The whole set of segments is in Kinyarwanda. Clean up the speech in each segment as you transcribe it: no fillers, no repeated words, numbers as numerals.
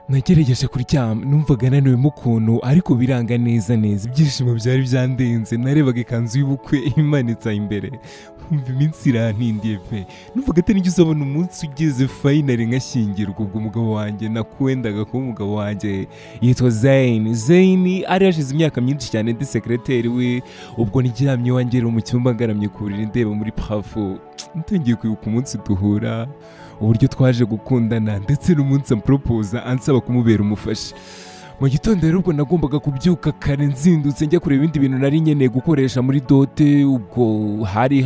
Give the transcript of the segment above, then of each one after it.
nagerageje kuryama numvaga naniwe mu kuntu ariko biranga neza ibyishimo byari byandenze narebaga ikanzu y'ubukwe imanitse imbere umva iminsi irantindiye pe numvaga atari njye uzabona umunsi ugeze finally nkashyingirwa ubwo umugabo wanjye nakwendaga kuba umugabo wanjye yitwa Zayn ari hashize imyaka myinshi cyane ndi secretary we ubwo nigiramye wanjye mu cyumba ngaramye ku buriri ndeba muri parafo ntangiye kwibuka umunsi duhura uburyo twaje gukundana ndetse n'umunsi ampropose ansaba kumubera umufasha mu gitondo rero ubwo nagombaga kubyuka kare nzindutse njya kureba ibindi bintu nari nkeneye gukoresha muri dote ubwo hari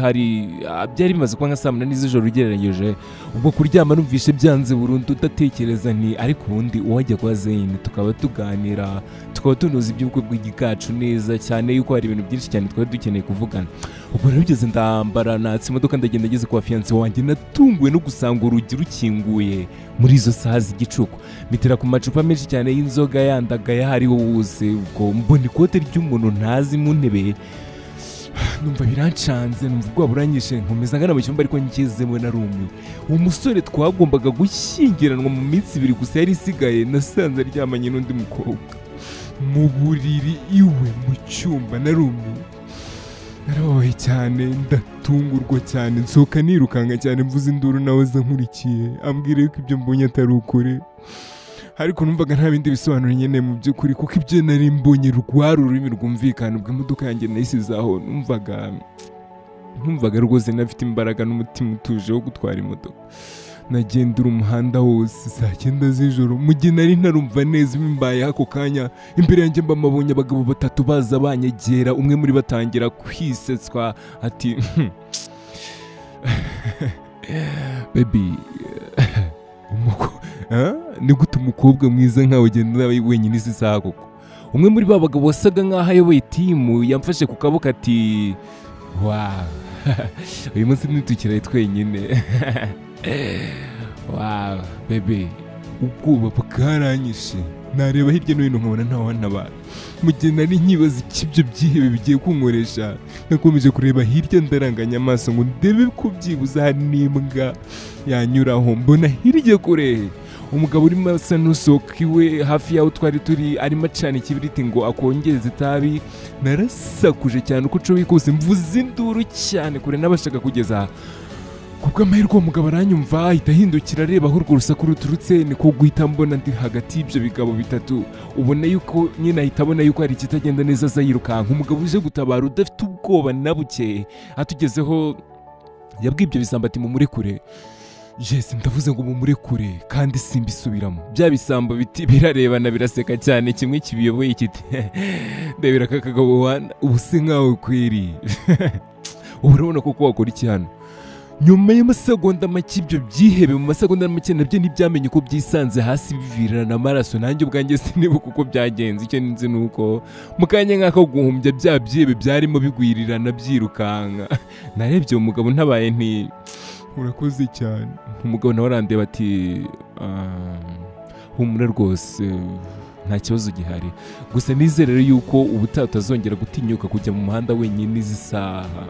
byari bimaze kuba nka saa munani z'ijoro ugereranyije ubwo kuryama numvishe byanze burundu udatekereza nti ariko ubundi uwajya kwa Zayn tukaba tuganira tukaba tunoza iby'ubukwe bw'igikacu neza cyane yuko hari ibintu byinshi cyane twari dukeneye kuvugana ubwo rero bigeze ndambara natse imodoka ndagenda ngeze kwa fiancé wanjye natunguwe no gusanga urugi rukinguye muri izo saha z'igicuku mitera ku macupa menshi cyane y'inzoga yandagaye hariho wose ubwo mbona ikote ry'umuntu ntazi mu ntebe numva birancanze numva ubwoba buranyishe nkomeza ngana mu cyumba ariko ngezemo narumiwe uwo musore twagombaga gushyingiranwa mu minsi 2 gusa yari isigaye nasanze aryamanye n'undi mukobwa mu buriri iwe mu cyumba narumiwe narababaye cyane ndatungurwa cyane nsohoka nirukanga cyane mvuze induru nawe aza nkurikiye ambwira yuko ibyo mbonye atari ukuri ariko numvaga nta bindi bisobanuro nyene mu by'ukuri kuko ibyo nari mbonye rwari ururimi rwumvikana ubwo imodoka yanjye nayisizaho numvaga rwose nafite imbaraga n'umutima utuje wo gutwara imodoka nagendera umuhanda wose saa 9 z'ijoro mu gihe nari ntarumva neza imbaye ako kanya imbere yanjye mbamabonye abagabo 3 baza banyegera umwe muri batangira kwisetswa ati baby ni gute umukobwa mwiza nkawe ugenda wenyine izi saha koko umwe muri ba bagabo wasaga nkaho ayoboye timu yamfashe ku kaboko ati wow uyu munsi ntitukiraye twenyine wow baby ubwoba bwaranyishe nareba hirya no hino nkabona ntawantabara mu gihe nari nkibaza ikibyo byihebe bigiye kunkoresha nakomeje kureba hirya ndaranganya amaso ngo ndebe ko byibuze hari n'imbwa yanyuraho mbona hirya kure umugabo urimo asa n'usohoka iwe hafi yaho twari turi arimo acana ikibiriti ngo akongeze itabi narasakuje cyane uko nshoboye kose mvuze induru cyane kure n'abashaka kugeza kubwo amahirwe uwo mugabo aranyumva ahita ahindukira areba aho urwo rusaku ruturutse niko guhita mbona ndi hagati y'ibyo bigabo 3 ubona yuko nyine ahita abona yuko hari ikitagenda neza aza yirukanka umugabo uje gutabara udafite ubwoba na buke atugezeho yabwiye ibyo bisambo ati mumurekure yes ndavuze ngo mumurekure kandi simbisubiramo bya bisambo biti birarebana biraseka cyane kimwe kibiyoboye kiti ndabira kakagabo wana ubuse nkawe kwiri urabona koko wakora iki hano nyuma y'amasegonda make ibyo byihebe mu masegonda make nabyo ntibyamenye uko byisanze hasi bivirana amaraso nanjye ubwanjye sinibuka uko byagenze icyo nzi nuko mu kanya nk'ako guhumbya bya byihebe byarimo bigwirirana byirukanka narebye umugabo ntabaye nti urakoze cyane umugabo nawe arandeba ati humura rwose nta kibazo gihari gusa nizere yuko ubutaha utazongera gutinyuka kujya mu muhanda wenyine izi saha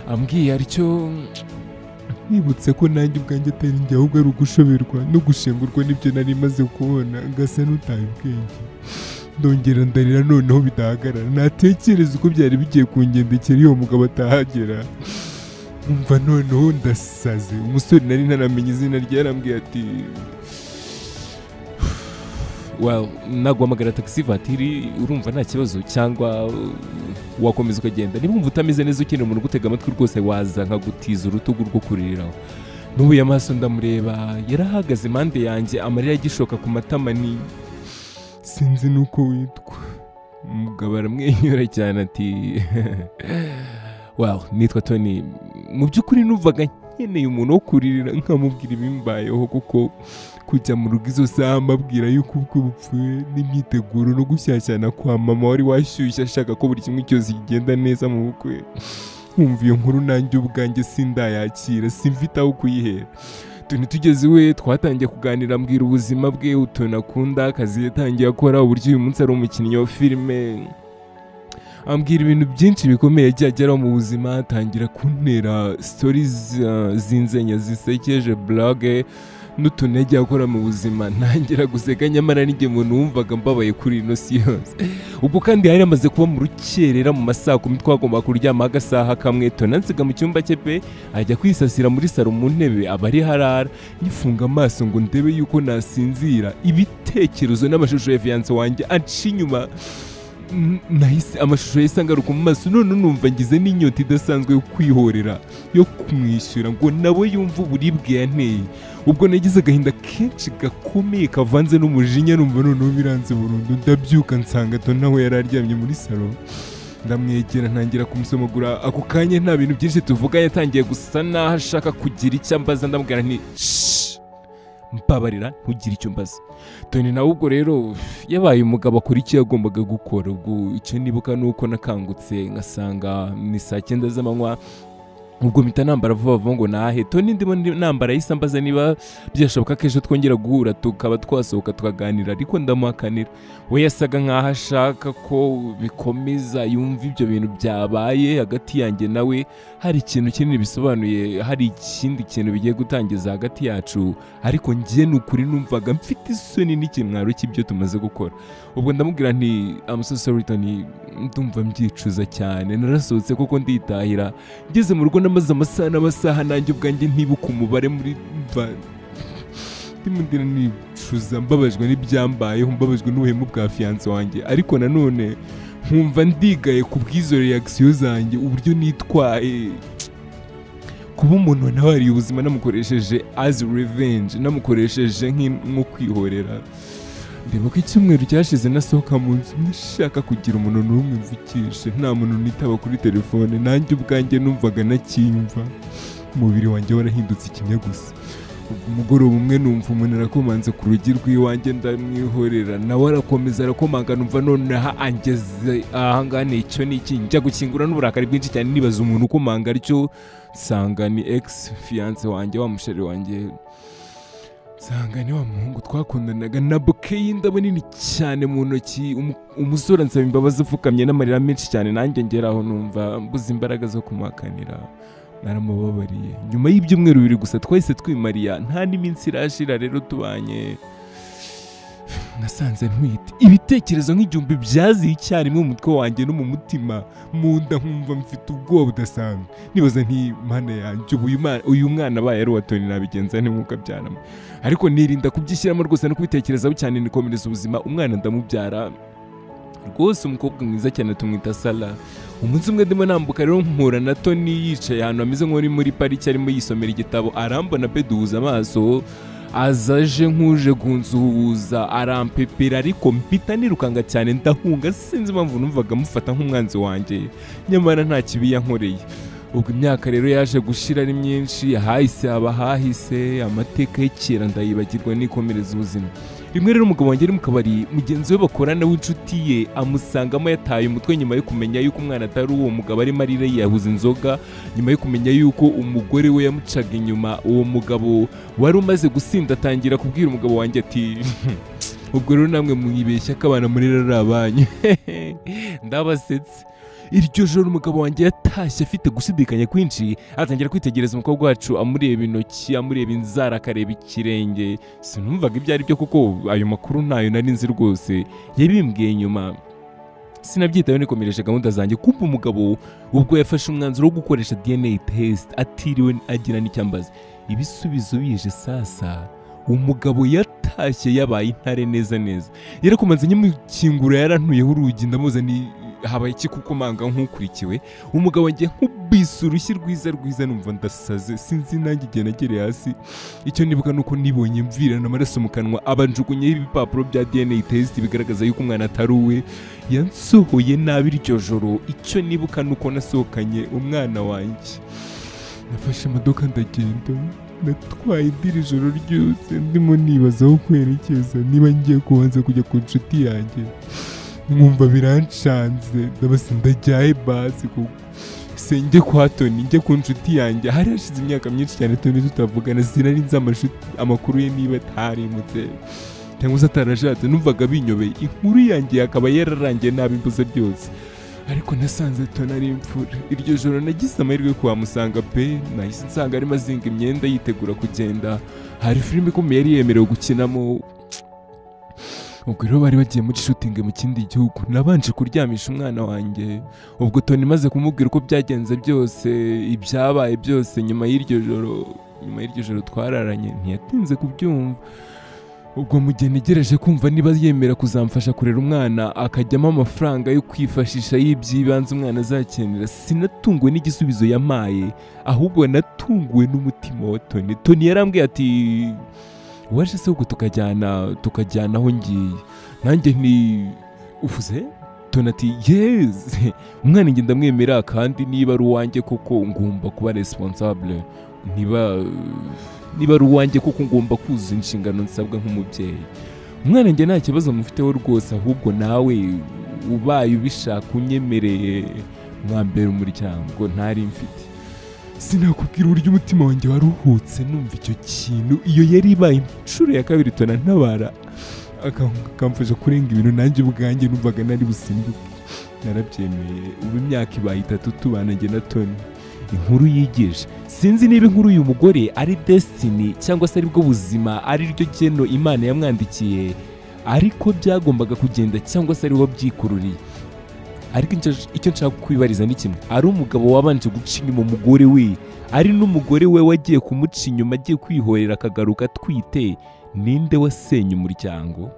ambwiye aricyo nibutse ko nanjye ubwanjye atari njye ahubwo ari ugushoberwa no gushengurwa n'ibyo nari maze kubona ngasa n'utaye ubwenge ndongera ndarira noneho bidahagarara natekereza uko byari bigiye kungendekera iyo mugabo atahagera umva noneho ndasaze umusore nari ntaramenye izina rye yarambwiye ati well naguhamagara taxi vatiri urumva nta kibazo cyangwa wakomeza ukagenda niba wumva utameze neza ukeneye umuntu gutega amatwi rwose waza nkagutiza urutugu rwo kuririraho n'ubuye amaso ndamureba yarahagaze impande yanjye amarira agishoka ku matama ni sinzi nuko witwa umugabo aramwenyura cyane ati well nitwa Tony mu by'ukuri numvaga nkeneye umuntu wo kuririra nkamubwira ibimbayeho kuko kujya mu rugo izo saha mbabwira yuko ubwo bupfuye n'imyiteguro no gushyashyana kwa mama wari washyushye ashaka ko buri kimwe cyose kigenda neza mu bukwe nkumva iyo nkuru nanjye ubwanjye sindayakira simfite aho kuyihera tugeze iwe twatangiye kuganira mbwira ubuzima bwe utuntu akunda akazi yatangiye akora uburyo uyu munsi ari umukinnyi wa filime ambwira ibintu byinshi bikomeye yagiye ageraho mu buzima atangira kuntera stories zinzenya zisekeje blog n'utuntu yagiye akora mu buzima ntangira guseka, nyamara n'igihe umuntu wumvaga mbabaye kuri ino si yose. Ubwo kandi hari amaze kuba mu rukerera mu masaha 10 twagomba kuryama agasaha kamwe, Tony ansiga mu cyumba cye pe ajya kwisasira muri saro mu ntebe aba ari harara. Nyifunga amaso ngo ndebe yuko nasinzira, ibitekerezo n'amashusho ya fiance wanjye anci inyuma. Nahise amashusho yahise angaruka mu maso, none numva ngize n'inyota idasanzwe yo kwihorera, yo kumwishyura ngo nawe yumve uburibwe yanteye. Ubwo nagize agahinda kenshi gakomeye kavanze n'umujinya, numva noneho biranze burundu. Ndabyuka nsanga Tony nawe yari aryamye muri salo, ndamwegera ntangira kumusomagura. Ako kanya nta bintu byinshi tuvuga, yatangiye gusa naho ashaka kugira icyo ambaza. Ndamubwira nti mbabarira ntugire icyo mbaza. Tony nawe ubwo rero yabaye umugabo akora icyo yagombaga gukora. Ubwo icyo nibuka nuko nakangutse ngasanga ni saa 9 z'amanywa. Ubwo mpita nambara vuba vuba ngo nahe. Tony ndimo nambara yahise ambaza niba byashoboka ko ejo twongera guhura tukaba twasohoka tukaganira, ariko ndamuhakanira. We yasaga nk'aho ashaka ko bikomeza, yumva ibyo bintu byabaye hagati yanjye nawe hari ikintu kinini bisobanuye, hari ikindi kintu bigiye gutangiza hagati yacu. Ariko njye n'ukuri numvaga mfite isoni n'ikimwaro cy'ibyo tumaze gukora. Ubwo ndamubwira nti I'm so sorry Tony, ndumva mbyicuza cyane, narasohotse kuko nditahira. Ngeze mu rugo namaze amasaha n'amasaha nanjye ubwanjye ntibuka umubare muri ndimundira nicuza, mbabajwe n'ibyambayeho, mbabajwe n'ubuhemu bwa fiance wanjye. Ariko nanone nkumva ndigaye ku bw'izo reaction zanjye, uburyo nitwaye. Kuba umuntu nawariye ubuzima namukoresheje as revenge, namukoresheje nko kwihorera. Ndibuka icyumweru cyashize nasohoka mu nzu nashaka kugira umuntu n'umwe mvukishe, nta muntu nitaba kuri telefone. Nanjye ubwanjye numvaga nacyimva, umubiri wanjye warahindutse ikinya gusa. Umugoroba umwe numva umuntu arakomanze ku rugi rw'iwanjye, ndamwihorera. Nawe arakomeza arakomanga, numva noneho angeze ahangaha icyo n'iki. Njya gukingura n'uburakari bwinshi cyane, nibaza umuntu ukomanga aricyo, nsanga ni ex fiance wanjye, wa musheri wanjye. Nsanga ni wa muhungu twakundanaga na bouquet y'indabo nini cyane mu ntoki. Umusore ansaba imbabazi upfukamye n'amarira menshi cyane, nanjye ngeraho numva mbuze imbaraga zo kumuhakanira. Naramubabariye. Nyuma y'ibyumweru 2 gusa twahise twimariya, nta n'iminsi irashira rero tubanye. Nasanze ntwite, ibitekerezo nk'igihumbi byaziye icyarimwe mu mutwe wanjye no mu mutima, mu nda nkumva mfite ubwoba budasanzwe. Nibaza nti mana yanjye, uyu mwana abaye ari uwa Tony nabigenza nte mwuka byanama. Ariko nirinda kubyishyiramo rwose no kubitekerezaho cyane, nikomereza ubuzima. Umwana ndamubyara rwose, umukobwa mwiza cyane tumwita Sala. Umunsi umwe ndimo nambuka rero mpura na Tony yicaye ahantu ameze nk'uri muri pariki arimo yisomera igitabo. Arambona pe duhuza amaso, azaje nk'uje kunsuhuza, arampepera. Ariko mpita nirukanga cyane ndahunga, sinzi impamvu numvaga mufata nk'umwanzi wanjye, nyamara nta kibi yankoreye. Ubwo imyaka rero yaje gushira ari myinshi, hahise hahise amateka y'ikera ndayibagirwa nikomereza ubuzima. Rimwe rero umugabo wanjye ari mu kabari, mugenzi we bakorana w'inshuti ye amusangamo yataye umutwe nyuma yo kumenya yuko umwana atari uwo mugabo arimo arira yahuza inzoga, nyuma yo kumenya yuko umugore we yamucaga inyuma. Uwo mugabo wari umaze gusinda atangira kubwira umugabo wanjye ati ubwo rero namwe mwibeshya ko abana muri ari abanyu. Ndabasetse. Iryo joro umugabo wanjye yatashye afite gushidikanya kwinshi, atangira kwitegereza umukobwa wacu, amureba intoki, amureba inzara, akareba ikirenge. Sinumvaga ibyo ari byo kuko ayo makuru ntayo nari nzi rwose, yabimbwiye nyuma. Sinabyitayeho, nikomereje gahunda zanjye. Kumva umugabo ubwo yafashe umwanzuro wo gukoresha DNA test atiriwe agira n'icyambaza. Ibisubizo bije sasa, umugabo yatashye yabaye intare neza neza. Yarakomanze nyamukingura, yarantuyeho urugi, ndamuza ni habaye iki kuko manga nk'ukurikiwe. Umugabo wanjye nkubise urushyi rwiza numva ndasaze, sinzi nanjye igihe nagereye hasi. Icyo nibuka nuko nibonye mvirana amaraso mu kanwa, abanjugunye ibipapuro bya DNA test bigaragaza yuko umwana atari uwe. Yansohoye nabi iryo joro. Icyo nibuka nuko nasohokanye umwana wanjye, nafashe imodoka ndagenda. Natwaye iri joro ryose ndimo nibaza aho kwerekeza, niba ngiye kubanza kujya ku nshuti yanjye. Nkumva biranshanze, ndabasa ndajyaye basi kuko senge kwa Tony, njye ku nshuti yanjye. Hari hashize imyaka myinshi cyane Tony tutavugana, sinari nzi amakuru ye niba atarimutse cyangwa se atarashatse. Numvaga binyobeye, inkuru yanjye akaba yararangiye nabi mbuze byose. ariko nasanze Tony ari imfura. Iryo joro nagize amahirwe yo kuhamusanga pe, nahise nsanga arimo azinga imyenda yitegura kugenda. Hari filime ikomeye yari yemerewe gukinamo. Ubwo rero bari bagiye muri shooting mu kindi gihugu. Nabanje kuryamisha umwana wanjye. Ubwo Tony maze kumubwira uko byagenze byose, ibyabaye byose nyuma y'iryo joro twararanye, ntiyatinze kubyumva. Ubwo mu gihe ntegereje kumva niba yemera kuzamfasha kurera umwana akajyamo amafaranga yo kwifashisha y'ibyibanze umwana azakenera, sinatunguwe n'igisubizo yampaye, ahubwo natunguwe n'umutima wa Tony. Tony yarambwiye ati waje se ubwo tukajyana aho ngiye. Nanjye nti uvuze? Tony ati yes, umwana njye ndamwemera kandi niba ari uwanjye koko ngomba kuba responsable. Niba ari uwanjye kuko ngomba kuzuza inshingano nsabwa nk'umubyeyi. Umwana njye nta kibazo mufiteho rwose, ahubwo nawe ubaye ubishaka unyemereye mwambera umuryango ntari mfite. Sinakubwira uburyo umutima wanjye waruhutse numva icyo kintu. Iyo yari ibaye inshuro ya kabiri Tony antabara akamfasha kurenga ibintu nanjye ubwanjye numvaga nari busimbuke. Narabyemeye. Ubu imyaka ibaye 3 tubana njye na Tony. Inkuru yigisha, sinzi niba inkuru uyu mugore ari destiny cyangwa se aribwo buzima, ari ryo geno Imana yamwandikiye, ariko byagombaga kugenda cyangwa se ari wo byikururiye. Ariko icyo nshaka kwibariza ni kimwe, ari umugabo wabanje guca inyuma umugore we, ari n'umugore we wagiye kumuca inyuma agiye kwihorera akagaruka atwite, ninde wasenye umuryango?